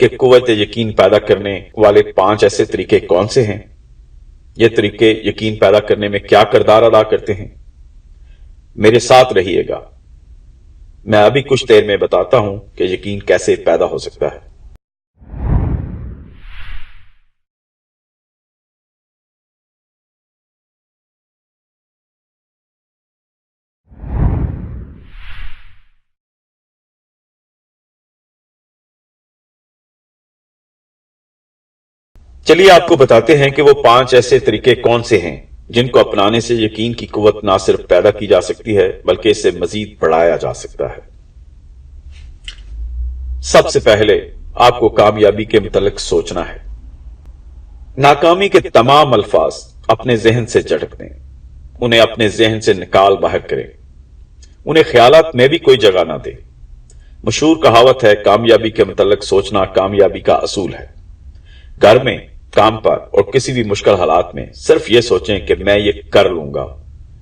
کہ قوت یقین پیدا کرنے والے 5 ایسے طریقے کون سے ہیں؟ یہ طریقے یقین پیدا کرنے میں کیا کردار ادا کرتے ہیں؟ میرے ساتھ رہیے گا، میں ابھی کچھ دیر میں بتاتا ہوں کہ یقین کیسے پیدا ہو سکتا ہے۔ چلیے آپ کو بتاتے ہیں کہ وہ 5 ایسے طریقے کون سے ہیں جن کو اپنانے سے یقین کی قوت نہ صرف پیدا کی جا سکتی ہے بلکہ اسے مزید بڑھایا جا سکتا ہے۔ سب سے پہلے آپ کو کامیابی کے متعلق سوچنا ہے۔ ناکامی کے تمام الفاظ اپنے ذہن سے جھٹک دیں، انہیں اپنے ذہن سے نکال باہر کریں، انہیں خیالات میں بھی کوئی جگہ نہ دیں۔ مشہور کہاوت ہے، کامیابی کے متعلق سوچنا کامیابی کا اصول ہے۔ گھر میں، کام پر اور کسی بھی مشکل حالات میں صرف یہ سوچیں کہ میں یہ کر لوں گا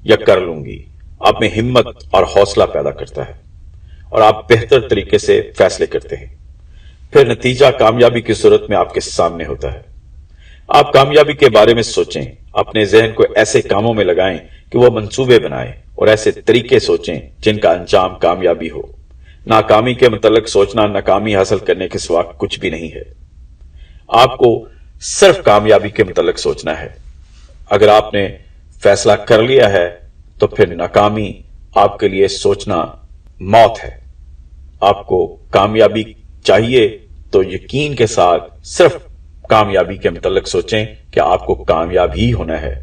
یا کر لوں گی، آپ میں ہمت اور حوصلہ پیدا کرتا ہے اور آپ بہتر طریقے سے فیصلے کرتے ہیں۔ پھر نتیجہ کامیابی کی صورت میں آپ کے سامنے ہوتا ہے۔ آپ کامیابی کے بارے میں سوچیں، اپنے ذہن کو ایسے کاموں میں لگائیں کہ وہ منصوبے بنائیں اور ایسے طریقے سوچیں جن کا انجام کامیابی ہو۔ ناکامی کے متعلق سوچنا ناکامی حاصل کرنے کے سوا کچھ بھی نہیں ہے۔ آپ کو صرف کامیابی کے متعلق سوچنا ہے۔ اگر آپ نے فیصلہ کر لیا ہے تو پھر ناکامی آپ کے لیے سوچنا موت ہے۔ آپ کو کامیابی چاہیے تو یقین کے ساتھ صرف کامیابی کے متعلق سوچیں کہ آپ کو کامیاب ہی ہونا ہے۔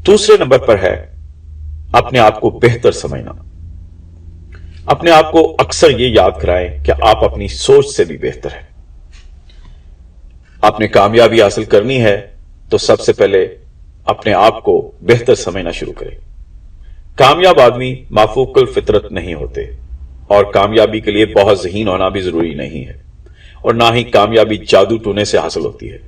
دوسرے نمبر پر ہے اپنے آپ کو بہتر سمجھنا۔ اپنے آپ کو اکثر یہ یاد کرائیں کہ آپ اپنی سوچ سے بھی بہتر ہیں۔ آپ نے کامیابی حاصل کرنی ہے تو سب سے پہلے اپنے آپ کو بہتر سمجھنا شروع کریں۔ کامیاب آدمی مافوق الفطرت نہیں ہوتے اور کامیابی کے لیے بہت ذہین ہونا بھی ضروری نہیں ہے، اور نہ ہی کامیابی جادو ٹونے سے حاصل ہوتی ہے۔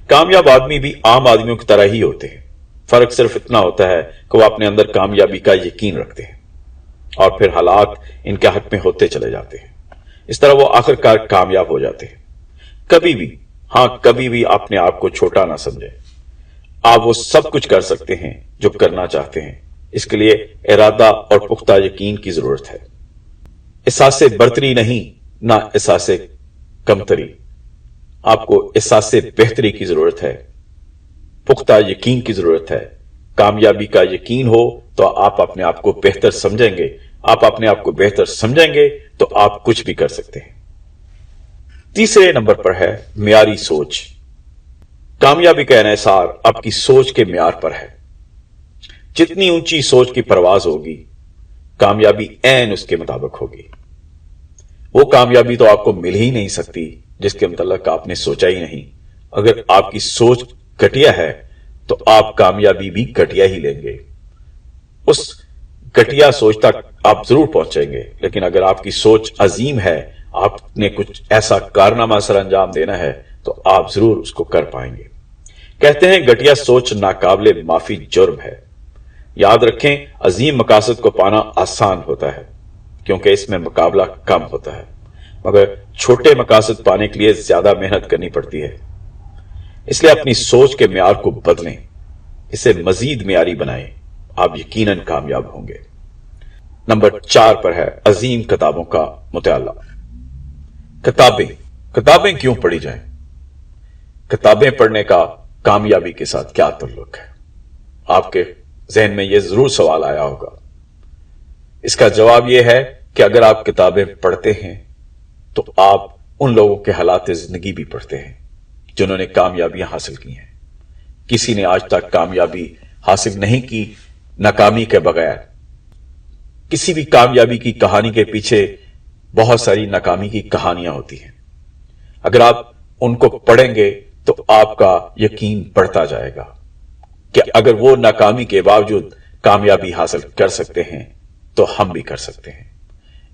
کامیاب آدمی بھی عام آدمیوں کی طرح ہی ہوتے ہیں، فرق صرف اتنا ہوتا ہے کہ وہ اپنے اندر کامیابی کا یقین رکھتے ہیں اور پھر حالات ان کے حق میں ہوتے چلے جاتے ہیں۔ اس طرح وہ آخرکار کامیاب ہو جاتے ہیں۔ کبھی بھی اپنے آپ کو چھوٹا نہ سمجھیں۔ آپ وہ سب کچھ کر سکتے ہیں جو کرنا چاہتے ہیں، اس کے لیے ارادہ اور پختہ یقین کی ضرورت ہے۔ احساس برتری نہیں، نہ احساس کمتری۔ آپ کو احساس بہتری کی ضرورت ہے، پختہ یقین کی ضرورت ہے۔ کامیابی کا یقین ہو تو آپ اپنے آپ کو بہتر سمجھیں گے۔ آپ اپنے آپ کو بہتر سمجھیں گے تو آپ کچھ بھی کر سکتے ہیں۔ تیسرے نمبر پر ہے معیاری سوچ۔ کامیابی کا انحصار آپ کی سوچ کے معیار پر ہے۔ جتنی اونچی سوچ کی پرواز ہوگی، کامیابی عین اس کے مطابق ہوگی۔ وہ کامیابی تو آپ کو مل ہی نہیں سکتی جس کے متعلق آپ نے سوچا ہی نہیں۔ اگر آپ کی سوچ گھٹیا ہے تو آپ کامیابی بھی گھٹیا ہی لیں گے۔ اس گھٹیا سوچ تک آپ ضرور پہنچیں گے، لیکن اگر آپ کی سوچ عظیم ہے، آپ نے کچھ ایسا کارنامہ سر انجام دینا ہے تو آپ ضرور اس کو کر پائیں گے۔ کہتے ہیں گھٹیا سوچ ناقابل معافی جرم ہے۔ یاد رکھیں، عظیم مقاصد کو پانا آسان ہوتا ہے کیونکہ اس میں مقابلہ کم ہوتا ہے، مگر چھوٹے مقاصد پانے کے لیے زیادہ محنت کرنی پڑتی ہے۔ اس لیے اپنی سوچ کے معیار کو بدلیں، اسے مزید معیاری بنائیں، آپ یقیناً کامیاب ہوں گے۔ نمبر 4 پر ہے عظیم کتابوں کا مطالعہ۔ کتابیں کیوں پڑھی جائیں؟ کتابیں پڑھنے کا کامیابی کے ساتھ کیا تعلق ہے؟ آپ کے ذہن میں یہ ضرور سوال آیا ہوگا۔ اس کا جواب یہ ہے کہ اگر آپ کتابیں پڑھتے ہیں تو آپ ان لوگوں کے حالات زندگی بھی پڑھتے ہیں جنہوں نے کامیابیاں حاصل کی ہیں۔ کسی نے آج تک کامیابی حاصل نہیں کی ناکامی کے بغیر۔ کسی بھی کامیابی کی کہانی کے پیچھے بہت ساری ناکامی کی کہانیاں ہوتی ہیں۔ اگر آپ ان کو پڑھیں گے تو آپ کا یقین بڑھتا جائے گا کہ اگر وہ ناکامی کے باوجود کامیابی حاصل کر سکتے ہیں تو ہم بھی کر سکتے ہیں۔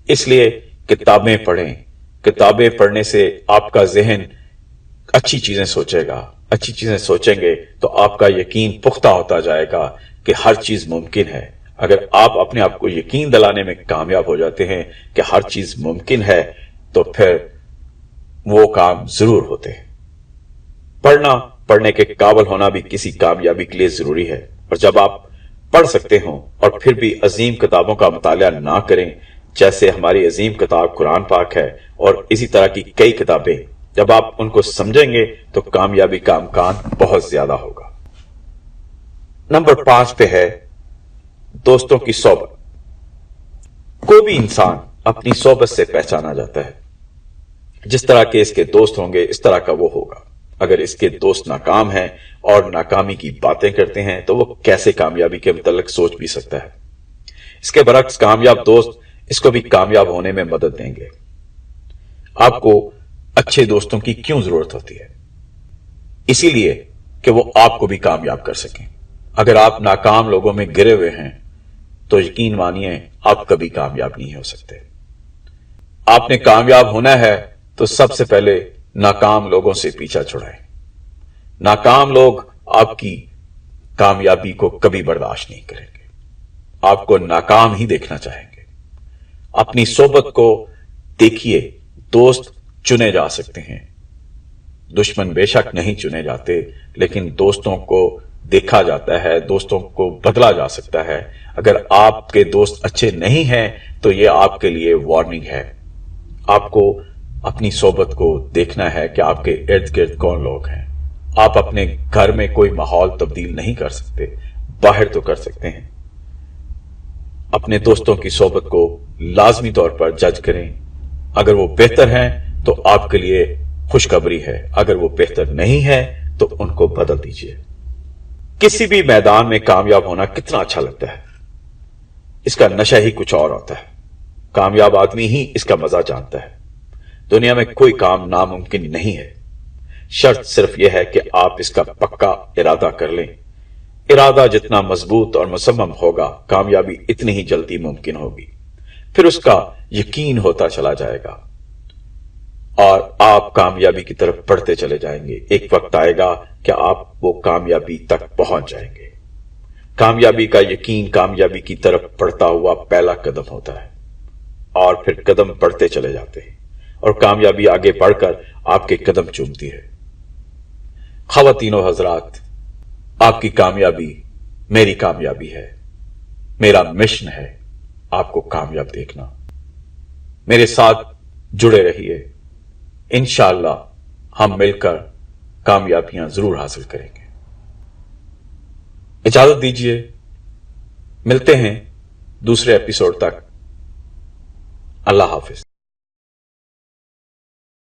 اس لیے کتابیں پڑھیں۔ کتابیں پڑھنے سے آپ کا ذہن اچھی چیزیں سوچے گا۔ اچھی چیزیں سوچیں گے تو آپ کا یقین پختہ ہوتا جائے گا کہ ہر چیز ممکن ہے۔ اگر آپ اپنے آپ کو یقین دلانے میں کامیاب ہو جاتے ہیں کہ ہر چیز ممکن ہے تو پھر وہ کام ضرور ہوتے ہیں۔ پڑھنے کے قابل ہونا بھی کسی کامیابی کے لیے ضروری ہے، اور جب آپ پڑھ سکتے ہوں اور پھر بھی عظیم کتابوں کا مطالعہ نہ کریں، جیسے ہماری عظیم کتاب قرآن پاک ہے اور اسی طرح کی کئی کتابیں، جب آپ ان کو سمجھیں گے تو کامیابی کا امکان بہت زیادہ ہوگا۔ نمبر 5 پہ ہے دوستوں کی صحبت۔ کوئی بھی انسان اپنی صحبت سے پہچانا جاتا ہے۔ جس طرح کے اس کے دوست ہوں گے اس طرح کا وہ ہوگا۔ اگر اس کے دوست ناکام ہیں اور ناکامی کی باتیں کرتے ہیں تو وہ کیسے کامیابی کے متعلق سوچ بھی سکتا ہے؟ اس کے برعکس کامیاب دوست اس کو بھی کامیاب ہونے میں مدد دیں گے۔ آپ کو اچھے دوستوں کی کیوں ضرورت ہوتی ہے؟ اسی لیے کہ وہ آپ کو بھی کامیاب کر سکیں۔ اگر آپ ناکام لوگوں میں گرے ہوئے ہیں تو یقین مانیے آپ کبھی کامیاب نہیں ہو سکتے۔ آپ نے کامیاب ہونا ہے تو سب سے پہلے ناکام لوگوں سے پیچھا چھڑائیں۔ ناکام لوگ آپ کی کامیابی کو کبھی برداشت نہیں کریں گے، آپ کو ناکام ہی دیکھنا چاہیں گے۔ اپنی صحبت کو دیکھیے، دوست چنے جا سکتے ہیں، دشمن بے شک نہیں چنے جاتے، لیکن دوستوں کو دیکھا جاتا ہے، دوستوں کو بدلا جا سکتا ہے۔ اگر آپ کے دوست اچھے نہیں ہیں تو یہ آپ کے لیے وارننگ ہے۔ آپ کو اپنی صحبت کو دیکھنا ہے کہ آپ کے ارد گرد کون لوگ ہیں۔ آپ اپنے گھر میں کوئی ماحول تبدیل نہیں کر سکتے، باہر تو کر سکتے ہیں۔ اپنے دوستوں کی صحبت کو لازمی طور پر جج کریں۔ اگر وہ بہتر ہیں تو آپ کے لیے خوشخبری ہے، اگر وہ بہتر نہیں ہے تو ان کو بدل دیجیے۔ کسی بھی میدان میں کامیاب ہونا کتنا اچھا لگتا ہے، اس کا نشہ ہی کچھ اور ہوتا ہے۔ کامیاب آدمی ہی اس کا مزہ جانتا ہے۔ دنیا میں کوئی کام ناممکن نہیں ہے، شرط صرف یہ ہے کہ آپ اس کا پکا ارادہ کر لیں۔ ارادہ جتنا مضبوط اور مصمم ہوگا، کامیابی اتنی ہی جلدی ممکن ہوگی۔ پھر اس کا یقین ہوتا چلا جائے گا اور آپ کامیابی کی طرف بڑھتے چلے جائیں گے۔ ایک وقت آئے گا کہ آپ وہ کامیابی تک پہنچ جائیں گے۔ کامیابی کا یقین کامیابی کی طرف بڑھتا ہوا پہلا قدم ہوتا ہے، اور پھر قدم بڑھتے چلے جاتے ہیں اور کامیابی آگے بڑھ کر آپ کے قدم چومتی ہے۔ خواتین و حضرات، آپ کی کامیابی میری کامیابی ہے، میرا مشن ہے آپ کو کامیاب دیکھنا۔ میرے ساتھ جڑے رہیے، انشاءاللہ ہم مل کر کامیابیاں ضرور حاصل کریں گے۔ اجازت دیجیے، ملتے ہیں دوسرے ایپیسوڈ تک۔ اللہ حافظ۔